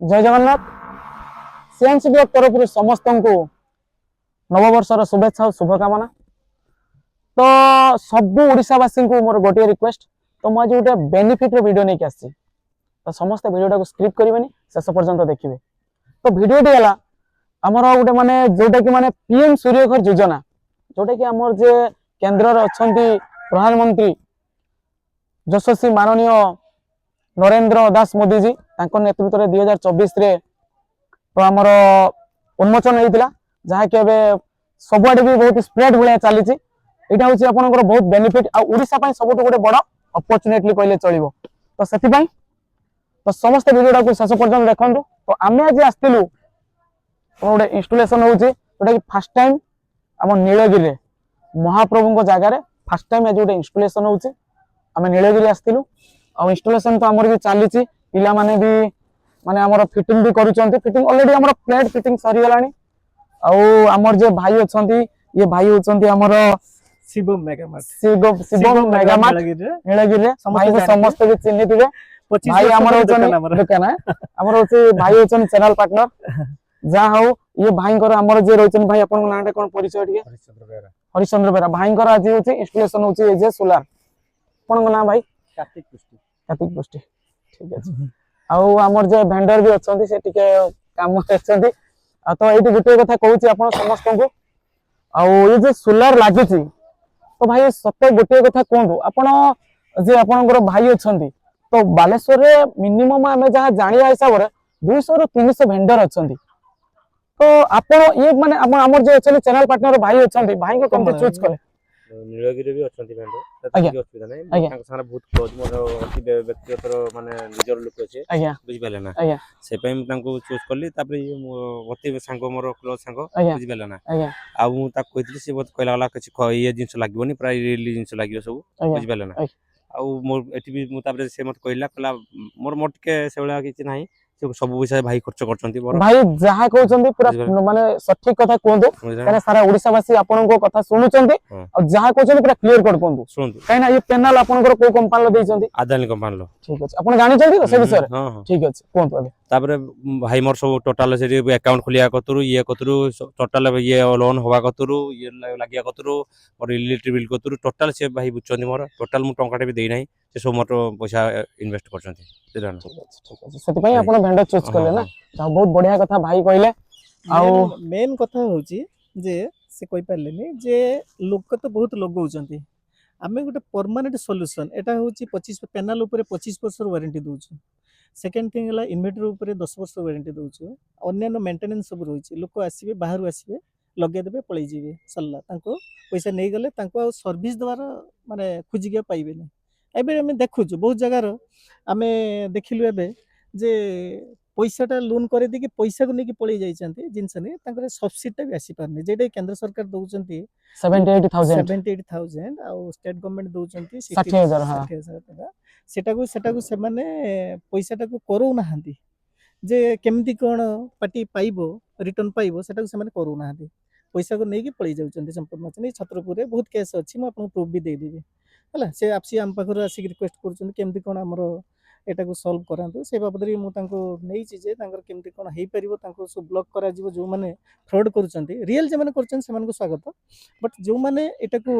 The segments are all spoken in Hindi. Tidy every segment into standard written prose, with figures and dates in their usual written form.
जय जगन्नाथ सीएनसी ब्लॉग तरफ समस्त को नववर्षर शुभेच्छा और शुभकामना। तो सबू ओडावासी को मोर गोटे रिक्वेस्ट, तो मुझे गोटे बेनिफिट वीडियो नहीं आसी, तो समस्त वीडियो स्क्रिप्ट करेंगे शेष पर्यंत देखिए। तो वीडियोटी है आमर गोटे माने जोटा कि माने पीएम सूर्यघर योजना, जोटा कि आमर जे केंद्र अच्छा प्रधानमंत्री यशस्वी माननीय नरेंद्र दास मोदी जी नेतृत्व में 2024 रे तो आमर उन्मोचन होता जहाँकि सबुआडे भी बहुत स्प्रेड भाया चली। यहाँ हूँ आपंकर बहुत बेनिफिट आशा सब गोटे बड़ अपरचुनिटी कहले चलो। तो से तो समस्त वीडियो को शेष पर्यटन देखूँ। तो आम आज आसलु गोटे इंस्टॉलेशन होगा कि फास्ट टाइम आम नीलगिरी महाप्रभु जगार फास्ट टाइम आज गोटे इंस्टॉलेशन होम नीलगिरी आसलु। इंस्टॉलेशन तो आमर भी चली पिला माने भी माने आमर फिटिंग भी करूछंती। फिटिंग ऑलरेडी आमर प्लेट फिटिंग सरी गलानी। आमर जे भाई अछंती ये भाई होछंती आमर शिवम मेगामार्ट नीलगिरी भाई को समस्त भी चिन्ह थिबे। भाई आमर होछन दुकान आमर होछि भाई होछन चैनल पार्टनर जा हो ये भाई को आमर जे रहछन भाई आपन नाटा कोन परिचय टिके हरिचंद्र बेरा भाई को आज होछि इंस्टॉलेशन होछि ए जे सोलार कोन ना भाई कार्तिक पुष्टि ठीक है। आमर जे भेंडर भी अच्छा से टिके काम करछंती। तो ये गोटे कथा कहूँ आप समस्त को ये जो सोलार लगी तो भाई सत्य गोटे कथा कहतु आपण जे आपणकर भाई अच्छा तो बालेश्वर मिनिमम आम जहाँ जाना हिसाब से 200 ରୁ 300 भेंडर अच्छा। तो आप ये माने आमर जो अच्छा चैनल पार्टनर भाई अच्छा भाई को कम चूज कले नीलगिरी भी अच्छा भेंडर असुविधा नहीं सारा बहुत क्लोज मोर अति व्यक्तिगत माने निजर लोक अछि बुझि पाले ना से पय तांको चूज करली तापर अति सांग मोर क्लोज सांग बुझि पाले ना आ मु ता कहितली से बहुत कहला वाला किछ ये जिंस लागबोनी प्राय रियली जिंस लागियो सब बुझि पाले ना। आ मोर एठी भी मु तापर से मत कहला मोर मोटके सेवला किछ नाही सब विषय भाई खर्च करछंती भाई जहा कहउछंती पूरा माने सठिक कथा कहंतु काने सारा ओडिसावासी आपनको कथा सुनुचंती और जहा कहउछंती पूरा क्लियर कर कहंतु सुनतु काइना ये पैनल आपनकर को कंपनी लो देइछंती आदानी कंपनी लो ठीक अछि आपण जानि चंती से विषय ठीक अछि कहंतु अबे तापर भाई मोर सब टोटल से अकाउंट खोलिया कतरु ये कतरु टोटल ये लोन होवा कतरु ये लागिया कतरु और इलेक्ट्रिक बिल कतरु टोटल से भाई बुझछंती मोर टोटल मु टंकाटे भी देई नाही से सब मोर पैसा इन्वेस्ट करछंती सेदान ठीक अछि सेति पई आपण भेंडर चूज करले ना बहुत बढ़िया कथा भाई कहले। मेन कथा होची जे से कहि पारलेनी जे लोक तो बहुत लोग होचंती आमे गोटे परमानेंट सॉल्यूशन एटा होची 25 पैनल ऊपर 25 वर्ष वारंटी दोछु। सेकंड थिंग हला इन्वर्टर ऊपर 10 वर्ष वारंटी दोछु। अन्य मेंटेनेंस सब रहिछि लोक आसीबे बाहर आसीबे लगे देबे पळै जिवे सल्ला तांको पैसा नै गले तांको सर्विस दवार माने खुजी के पाइबे नै। एबे हमें देखु बहुत जगह आमे देखिलु एबे जे पैसाटा लोन करे दे कि पैसा को लेके पळै जाइछंती जिंस नै तांकर सब्सिडी भी आसी पारने जेडे केंद्र सरकार दउछंती 78,000 आ स्टेट गवर्नमेंट दउछंती 60,000 टका सेटा को से माने पैसाटा को करू नाहंती जे केमती कोन पार्टी पाइबो रिटर्न पाइबो सेटा को से माने करू नाहंती पैसा को लेके पळै जाउछंती संपूर्ण नै छत्रपुर रे बहुत केस अछि म आपन प्रूफ भी दे देबी हला से आपसी हम पाखर आसी रिक्वेस्ट करछन केमती कोन हमरो एटा को सॉल्व करांतु से बाबद रे मु तांको नै छी जे तांकर केमती कोन हेई परिबो तांको सब ब्लॉक करा जिवो जो माने फ्रॉड करूचंती रियल जे माने करछन से मानको स्वागत बट जो माने एटा को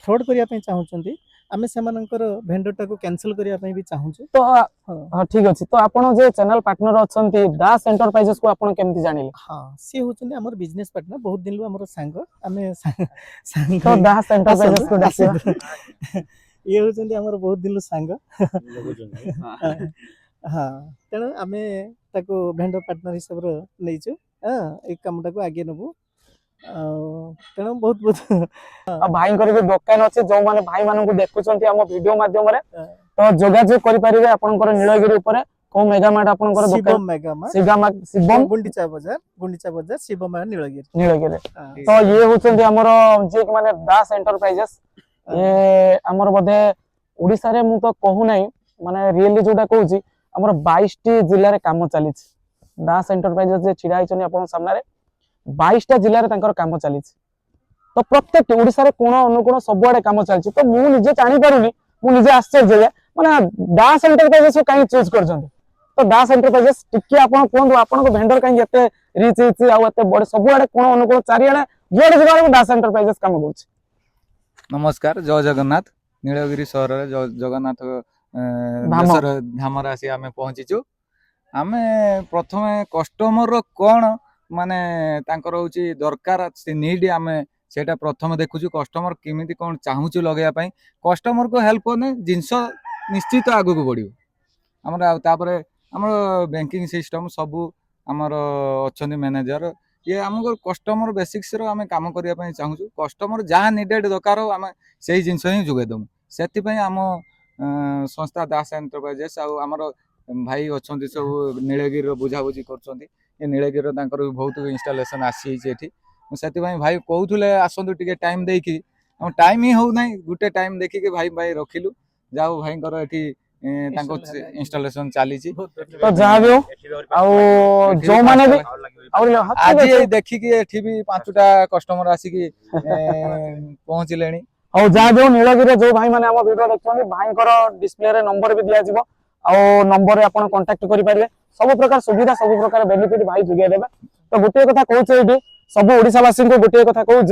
फ्रॉड करिया पय चाहुचंती आमे से मानकर भेंडरटा को कैंसिल करिया पय भी चाहुछु। तो हां ठीक अछि। तो आपण जे चैनल पार्टनर अछंती दास एंटरप्राइजेस को आपण केमती जानिले? हां से होचंती हमर बिजनेस पार्टनर बहुत दिन लो हमर सांग आमे सांग तो दास एंटरप्राइजेस को डाकिबा ये होचंती हमर बहुत दिन लो सांग हां तेनो आमे ताको भेंडर पार्टनर हिसाब रो नैछु हां एक कामटा को आगे नबो तेनो बहुत बहुत भाई कर भी दुकान अछि जो माने भाई मानन को देखुचंती हम वीडियो माध्यम रे तो जोगाजोग करि परिबे आपनकर नीलगिरी ऊपर को मेगामार्ट आपनकर दुकान शिवम गुंडीचा बाजार शिवम नीलगिरी तो ये होचंती हमर जे माने दास एंटरप्राइजेस ये हमर बधे ओडिसा रे मु तो कहू नै माने रियली जोटा कहूची हमर 22 टी जिल्ला रे काम चली दास एंटरप्राइजेस जे छिडा आइछनी आपन सामना रे 22 टा जिल्ला रे तांकर काम चली। तो प्रत्येक ओडिसा रे कोण अनुकोण सब आडे काम चलछि। तो मु निजे जानि पारुनी मु निजे आश्चर्य जे माने दास एंटरप्राइजेस काई चूज करछन तो दास एंटरप्राइजेस टिके आपण कोन आपण को वेंडर काई एते रिच रिच आ एते बड़े सब आड़े कोन अनुकूल चारिआडे जोड़े जगह दास एंटरप्राइजेस काम करूछ। नमस्कार जय जगन्नाथ नीलगिरी सहर रे जगन्नाथ धाम। धाम आसी आमे पहुंचीचु। आमे प्रथमे कस्टमर रो कोन माने तांकर होची दरकार से नीड आमे सेटा प्रथम देखुछु कस्टमर केमिति कोन चाहूछु लगेया पई कस्टमर को हेल्प करने जिंस निश्चित आगु को बढ़ियो। हमर तापरे हमर बैंकिंग सिस्टम सबु हमर अछंदी मैनेजर ये हमको कस्टमर बेसिक्स रो आमे काम करिया पई चाहूछु कस्टमर जहाँ नीडेड दरकार हो आमे सेही जिंस ही जुगे दमु सेति पई हम संस्था दास एंटरप्राइजेस आ हमर भाई अछंदी सब नीलगिरी रो बुझा बुझी करछंती ये नीलगिरी रो तांकर बहुत इंस्टॉलेशन आसी छै एठी सेति पई भाई कहउथुले आसंतु टिके टाइम देकी हम टाइम ही हो नै गुटे टाइम देखि के भाई भाई रखिलु जाऊ भाई कर एठी तांको इंस्टॉलेशन चाली छी तो जहाँ भी हो आउ जो माने भी आज देखी कि एठी भी पांचटा कस्टमर आसी कि पहुंचलेनी और जहाँ भी हो नीलगिरी जो भाई माने हम वीडियो देखछन भाई कर डिस्प्ले रे नंबर भी दिया जिवो आ नंबर रे आपण कांटेक्ट करि पारिबे सब प्रकार सुविधा सब प्रकार बेनिफिट भाई जुगे देबे। तो गोटे कथा कहूछ एठी सब ओडिसा वासी को गोटे कथा कहूछ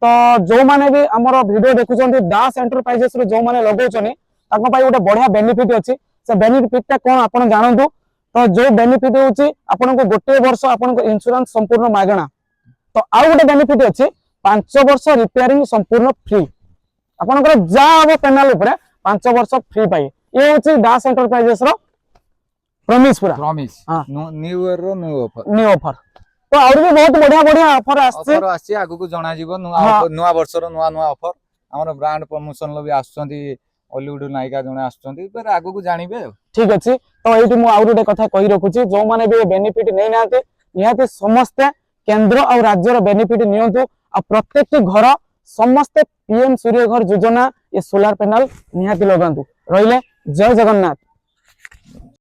तो जो माने भी हमर वीडियो देखुछन दास एंटरप्राइजेस रे जो माने लगाउछन ताको पाई गोटे बढ़िया बेनिफिट अछि से बेनिफिट टा कोन आपण जानंतु। तो जो बेनिफिट होची आपण को गोटे वर्ष आपण को इंश्योरेंस संपूर्ण मागणा तो आउ गोटे बेनिफिट अछि 5 वर्ष रिपेयरिंग संपूर्ण फ्री आपण को जा अब पैनल ऊपर 5 वर्ष फ्री पाई ये होची दास एंटरप्राइजेस रो प्रॉमिस पूरा प्रॉमिस हां न्यू ईयर रो न्यू ऑफर तो और भी बहुत बढ़िया बढ़िया ऑफर आसी आगु को जणा जीवो नुवा वर्ष रो नुवा ऑफर हमर ब्रांड प्रमोशन लो भी आछंती हॉलीवुड नायिका जने आछंती पर आगु को जानिबे ठीक अछि। तो एठी मु आउर गोटे कथा कहि रखुची जो माने भी बेनिफिट नै नाते निहाते समस्त केंद्र और राज्य रो बेनिफिट नियंतु आ प्रत्येक घर समस्त पीएम सूर्य घर योजना ये सोलार पैनल निहाती लगांतु रहिले। जय जगन्नाथ।